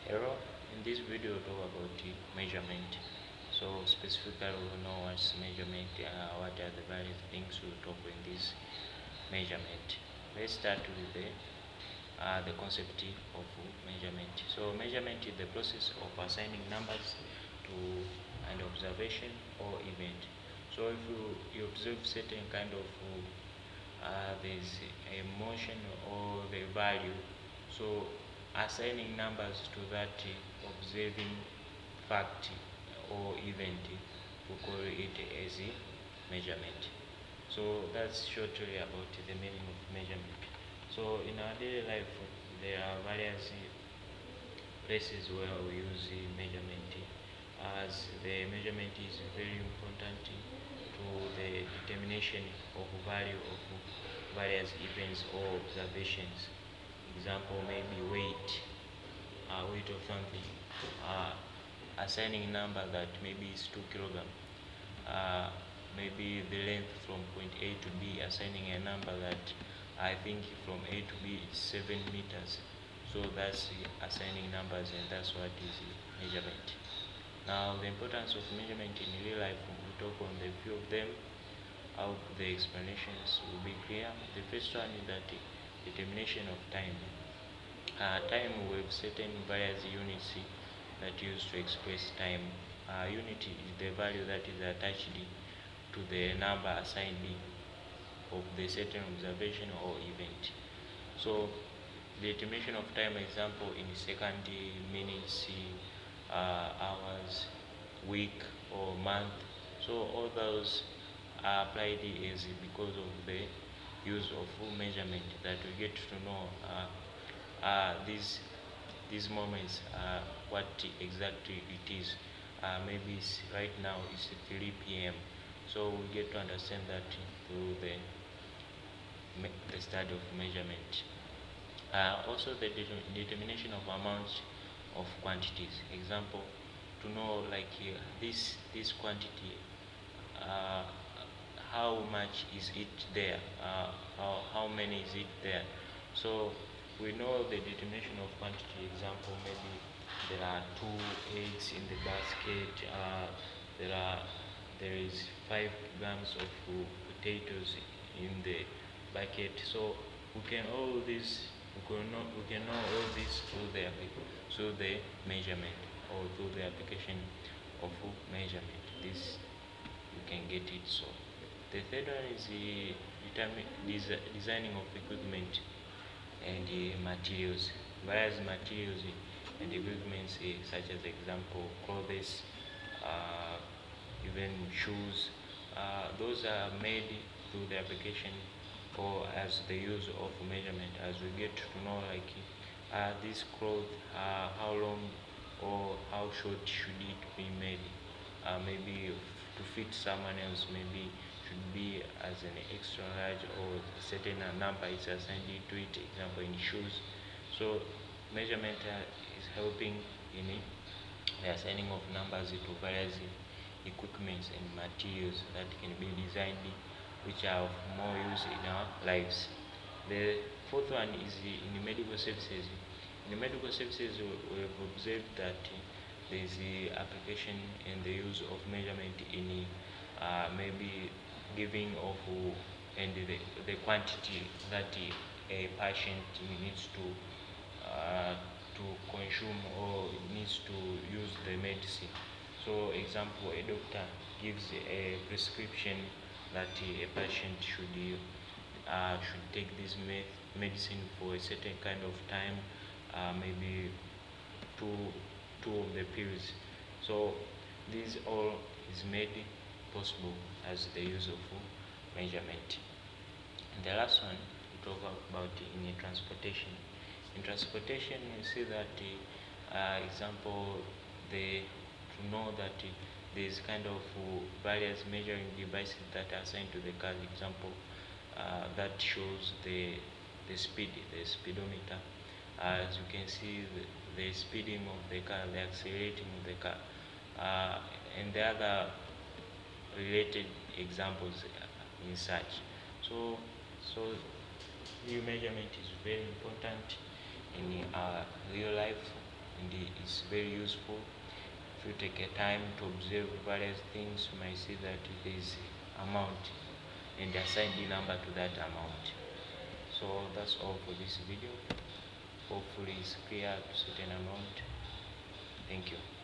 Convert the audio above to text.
Hello, in this video we'll talk about measurement. So specifically we'll know what's measurement, what are the various things we'll talk in this measurement. Let's start with the concept of measurement. So measurement is the process of assigning numbers to an observation or event. So if you observe certain kind of there's a motion or the value, so assigning numbers to that observing fact or event, we call it as a measurement. So that's shortly about the meaning of measurement. So in our daily life, there are various places where we use measurement, as the measurement is very important to the determination of value of various events or observations. Example, maybe weight of something, assigning number that maybe is 2 kilogram, uh, maybe the length from point A to B, assigning a number that I think from A to B is 7 meters. So that's assigning numbers, and that's what is measurement. Now the importance of measurement in real life, we talk on the few of them. How the explanations will be clear. The first one is that determination of time. Time, we have certain various units that used to express time. Unit is the value that is attached to the number assigned of the certain observation or event. So the determination of time, example, in second, minutes, hours, week or month. So all those are applied as because of the use of full measurement, that we get to know these moments, what exactly it is. Maybe right now it's 3 p.m. So we get to understand that through the study of measurement. Also the determination of amounts of quantities. Example, to know like this quantity, uh, how much is it there, how many is it there. So we know the determination of quantity. Example, maybe there are 2 eggs in the basket, there is 5 grams of potatoes in the bucket. So we can all this we can know all this through the measurement, or through the application of measurement. This you can get it. So the third one is the designing of equipment and materials. Various materials and equipments, such as example clothes, uh, even shoes. Those are made through the application or as the use of measurement, as we get to know like this cloth, how long or how short should it be made. Maybe to fit someone else, maybe should be as an extra large, or certain number is assigned to it. Example, in shoes. So measurement is helping in the assigning of numbers to various equipments and materials that can be designed, which are of more use in our lives. The fourth one is in the medical services. In the medical services, we have observed that there is the application and the use of measurement in maybe giving of and the quantity that a patient needs to consume or needs to use the medicine. So example, a doctor gives a prescription that a patient should take this medicine for a certain kind of time, maybe two two of the pills. So this all is made possible as the use of measurement. And the last one we talk about in transportation. In transportation, we see that example, the to know that there is kind of various measuring devices that are assigned to the car. Example, that shows the speed, the speedometer. As you can see, the speeding of the car, the accelerating of the car, and the other related examples in such. So new measurement is very important in our real life, in and it's very useful. If you take a time to observe various things, you might see that there is amount and assign the number to that amount. So that's all for this video. Hopefully it's clear to certain amount. Thank you.